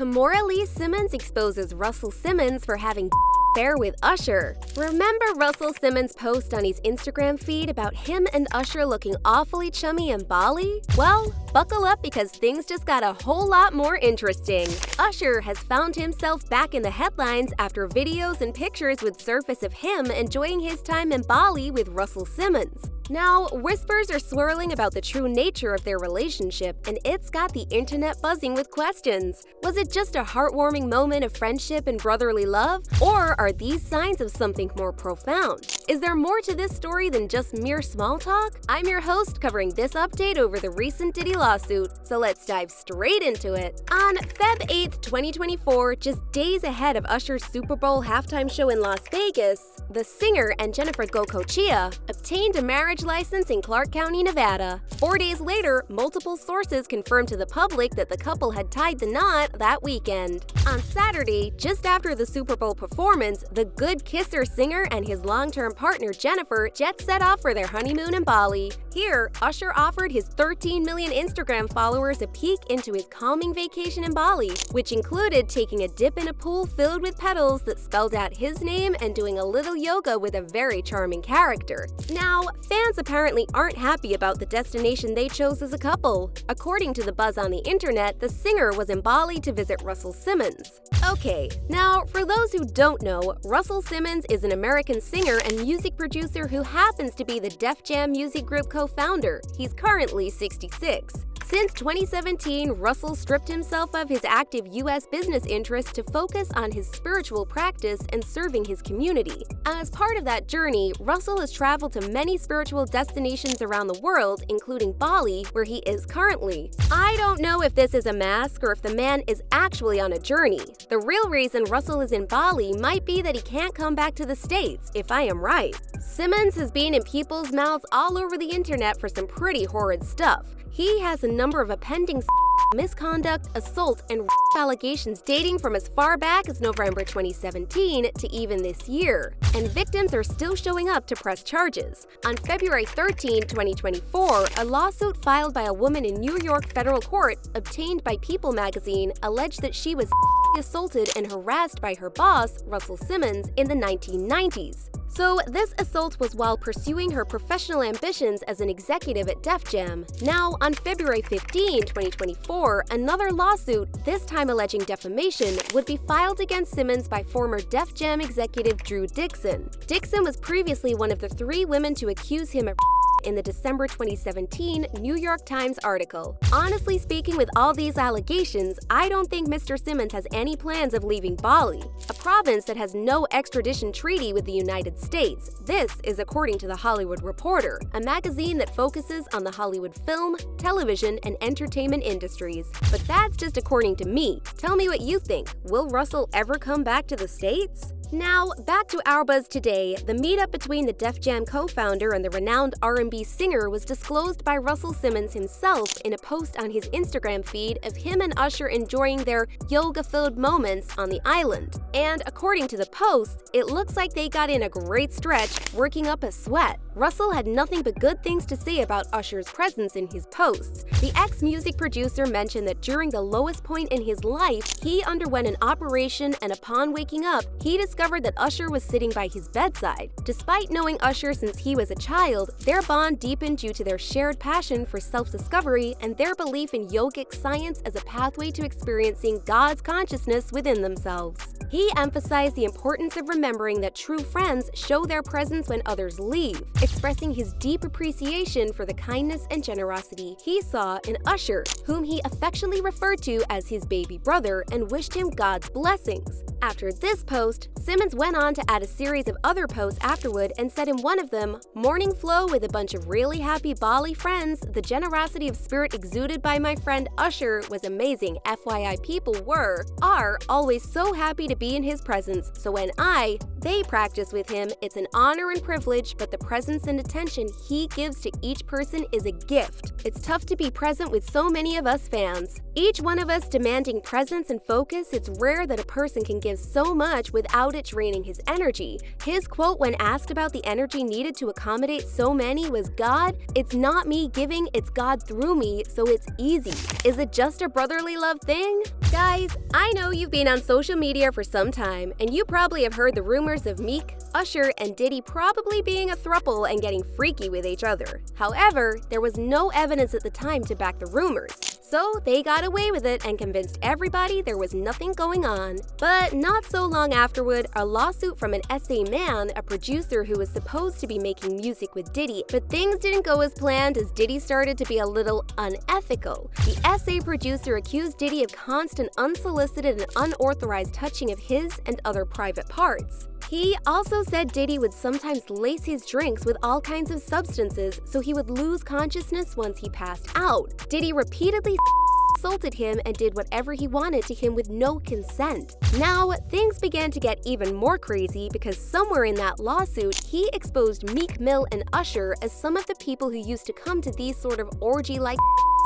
Kimora Lee Simmons exposes Russell Simmons for having affair with Usher. Remember Russell Simmons' post on his Instagram feed about him and Usher looking awfully chummy in Bali? Well, buckle up because things just got a whole lot more interesting. Usher has found himself back in the headlines after videos and pictures would surface of him enjoying his time in Bali with Russell Simmons. Now, whispers are swirling about the true nature of their relationship, and it's got the internet buzzing with questions. Was it just a heartwarming moment of friendship and brotherly love? Or are these signs of something more profound? Is there more to this story than just mere small talk? I'm your host covering this update over the recent Diddy lawsuit, so let's dive straight into it. On Feb 8, 2024, just days ahead of Usher's Super Bowl halftime show in Las Vegas, the singer and Jennifer Gocochea obtained a marriage license in Clark County, Nevada. 4 days later, multiple sources confirmed to the public that the couple had tied the knot that weekend. On Saturday, just after the Super Bowl performance, the Good Kisser singer and his long-term partner Jennifer jet set off for their honeymoon in Bali. Here, Usher offered his 13 million Instagram followers a peek into his calming vacation in Bali, which included taking a dip in a pool filled with petals that spelled out his name and doing a little yoga with a very charming character. Now, fans apparently aren't happy about the destination they chose as a couple. According to the buzz on the internet, the singer was in Bali to visit Russell Simmons. Okay, now for those who don't know, Russell Simmons is an American singer and music producer who happens to be the Def Jam music group co-founder. He's currently 66. Since 2017, Russell stripped himself of his active U.S. business interests to focus on his spiritual practice and serving his community. As part of that journey, Russell has traveled to many spiritual destinations around the world, including Bali, where he is currently. I don't know if this is a mask or if the man is actually on a journey. The real reason Russell is in Bali might be that he can't come back to the States, if I am right. Simmons has been in people's mouths all over the internet for some pretty horrid stuff. He has a number of pending misconduct, assault, and allegations dating from as far back as November 2017 to even this year, and victims are still showing up to press charges. On February 13, 2024, a lawsuit filed by a woman in New York federal court, obtained by People magazine, alleged that she was assaulted and harassed by her boss, Russell Simmons, in the 1990s. So this assault was while pursuing her professional ambitions as an executive at Def Jam. Now, on February 15, 2024, another lawsuit, this time alleging defamation, would be filed against Simmons by former Def Jam executive Drew Dixon. Dixon was previously one of the 3 women to accuse him of in the December 2017 New York Times article. Honestly speaking, with all these allegations, I don't think Mr. Simmons has any plans of leaving Bali, a province that has no extradition treaty with the United States. This is according to The Hollywood Reporter, a magazine that focuses on the Hollywood film, television, and entertainment industries. But that's just according to me. Tell me what you think. Will Russell ever come back to the States? Now, back to our buzz today. The meetup between the Def Jam co-founder and the renowned R&B singer was disclosed by Russell Simmons himself in a post on his Instagram feed of him and Usher enjoying their yoga-filled moments on the island. And according to the post, it looks like they got in a great stretch, working up a sweat. Russell had nothing but good things to say about Usher's presence in his posts. The ex-music producer mentioned that during the lowest point in his life, he underwent an operation, and upon waking up, he discovered that Usher was sitting by his bedside. Despite knowing Usher since he was a child, their bond deepened due to their shared passion for self-discovery and their belief in yogic science as a pathway to experiencing God's consciousness within themselves. He emphasized the importance of remembering that true friends show their presence when others leave, expressing his deep appreciation for the kindness and generosity he saw in Usher, whom he affectionately referred to as his baby brother, and wished him God's blessings. After this post, Simmons went on to add a series of other posts afterward and said in one of them, "Morning flow with a bunch of really happy Bali friends. The generosity of spirit exuded by my friend Usher was amazing. FYI, people are always so happy to be in his presence. So when I, they practice with him, it's an honor and privilege, but the presence and attention he gives to each person is a gift. It's tough to be present with so many of us fans. Each one of us demanding presence and focus, it's rare that a person can give so much without it draining his energy. His quote when asked about the energy needed to accommodate so many was, "God, it's not me giving, it's God through me, so it's easy." Is it just a brotherly love thing? Guys, I know you've been on social media for some time, and you probably have heard the rumors of Meek, Usher, and Diddy probably being a throuple and getting freaky with each other. However, there was no evidence at the time to back the rumors. So they got away with it and convinced everybody there was nothing going on. But not so long afterward, a lawsuit from an SA Man, a producer who was supposed to be making music with Diddy, but things didn't go as planned as Diddy started to be a little unethical. The SA producer accused Diddy of constant unsolicited and unauthorized touching of his and other private parts. He also said Diddy would sometimes lace his drinks with all kinds of substances so he would lose consciousness once he passed out. Diddy repeatedly assaulted him and did whatever he wanted to him with no consent. Now, things began to get even more crazy because somewhere in that lawsuit, he exposed Meek Mill and Usher as some of the people who used to come to these sort of orgy-like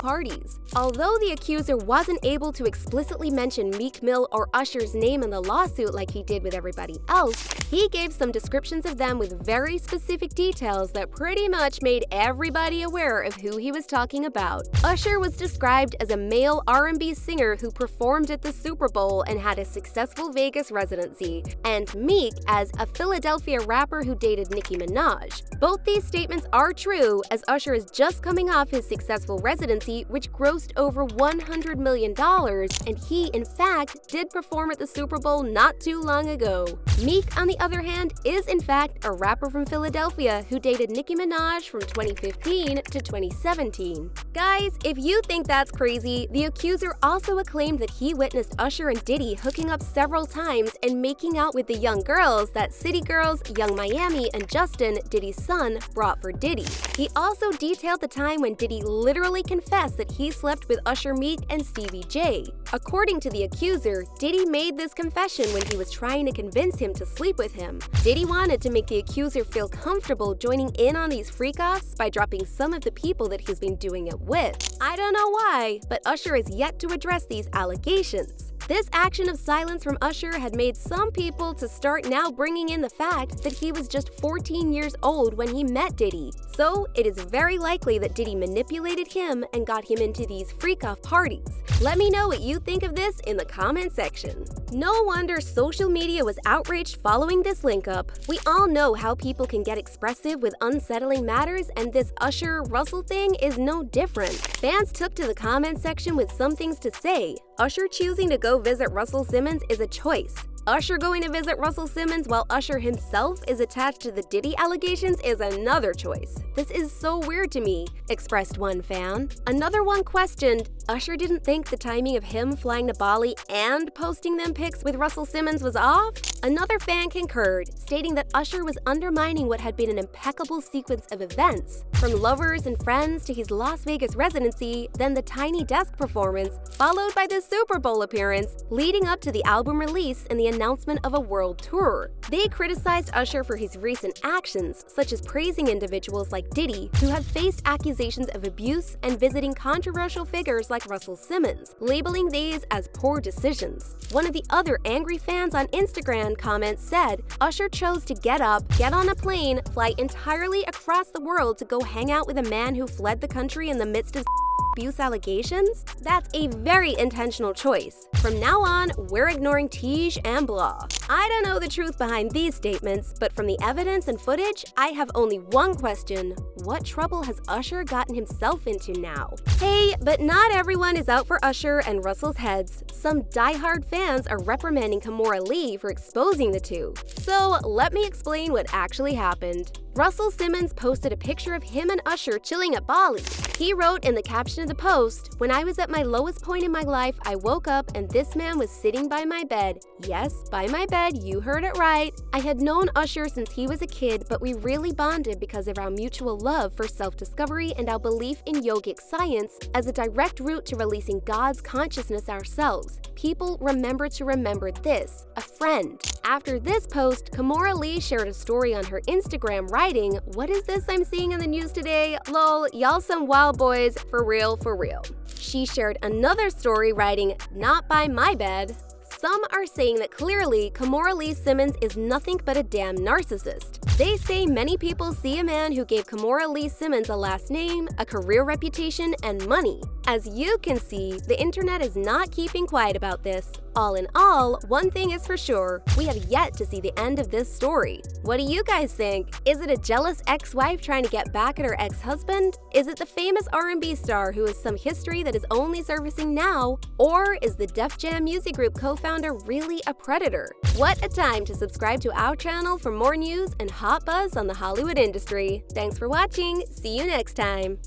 parties. Although the accuser wasn't able to explicitly mention Meek Mill or Usher's name in the lawsuit like he did with everybody else, he gave some descriptions of them with very specific details that pretty much made everybody aware of who he was talking about. Usher was described as a male R&B singer who performed at the Super Bowl and had a successful Vegas residency, and Meek as a Philadelphia rapper who dated Nicki Minaj. Both these statements are true, as Usher is just coming off his successful residency, which grossed over $100 million, and he, in fact, did perform at the Super Bowl not too long ago. Meek, on the other hand, is in fact a rapper from Philadelphia who dated Nicki Minaj from 2015 to 2017. Guys, if you think that's crazy, the accuser also acclaimed that he witnessed Usher and Diddy hooking up several times and making out with the young girls that City Girls, Young Miami, and Justin, Diddy's son, brought for Diddy. He also detailed the time when Diddy literally confessed that he slept with Usher, Meek, and Stevie J. According to the accuser, Diddy made this confession when he was trying to convince him to sleep with him. Diddy wanted to make the accuser feel comfortable joining in on these freak-offs by dropping some of the people that he's been doing it with. I don't know why, but Usher is yet to address these allegations. This action of silence from Usher had made some people to start now bringing in the fact that he was just 14 years old when he met Diddy. So it is very likely that Diddy manipulated him and got him into these freak-off parties. Let me know what you think of this in the comment section. No wonder social media was outraged following this link-up. We all know how people can get expressive with unsettling matters, and this Usher-Russell thing is no different. Fans took to the comment section with some things to say. Usher choosing to go visit Russell Simmons is a choice. Usher going to visit Russell Simmons while Usher himself is attached to the Diddy allegations is another choice. This is so weird to me, expressed one fan. Another one questioned, Usher didn't think the timing of him flying to Bali and posting them pics with Russell Simmons was off? Another fan concurred, stating that Usher was undermining what had been an impeccable sequence of events. From lovers and friends to his Las Vegas residency, then the Tiny Desk performance, followed by the Super Bowl appearance, leading up to the album release and the announcement of a world tour. They criticized Usher for his recent actions, such as praising individuals like Diddy, who have faced accusations of abuse, and visiting controversial figures like Russell Simmons, labeling these as poor decisions. One of the other angry fans on Instagram comments said, Usher chose to get up, get on a plane, fly entirely across the world to go hang out with a man who fled the country in the midst of abuse allegations? That's a very intentional choice. From now on, we're ignoring Tej and blah. I don't know the truth behind these statements, but from the evidence and footage, I have only one question. What trouble has Usher gotten himself into now? Hey, but not everyone is out for Usher and Russell's heads. Some diehard fans are reprimanding Kimora Lee for exposing the two. So let me explain what actually happened. Russell Simmons posted a picture of him and Usher chilling at Bali. He wrote in the caption of the post, "When I was at my lowest point in my life, I woke up and this man was sitting by my bed. Yes, by my bed, you heard it right. I had known Usher since he was a kid, but we really bonded because of our mutual love for self-discovery and our belief in yogic science as a direct route to releasing God's consciousness ourselves. People remember to remember this, a friend." After this post, Kimora Lee shared a story on her Instagram writing, "What is this I'm seeing in the news today? Lol, y'all some wild boys, for real, for real." She shared another story writing, "Not by my bed." Some are saying that clearly Kimora Lee Simmons is nothing but a damn narcissist. They say many people see a man who gave Kimora Lee Simmons a last name, a career reputation, and money. As you can see, the internet is not keeping quiet about this. All in all, one thing is for sure, we have yet to see the end of this story. What do you guys think? Is it a jealous ex-wife trying to get back at her ex-husband? Is it the famous R&B star who has some history that is only surfacing now? Or is the Def Jam music group co-founder really a predator? What a time to subscribe to our channel for more news and hot buzz on the Hollywood industry. Thanks for watching. See you next time.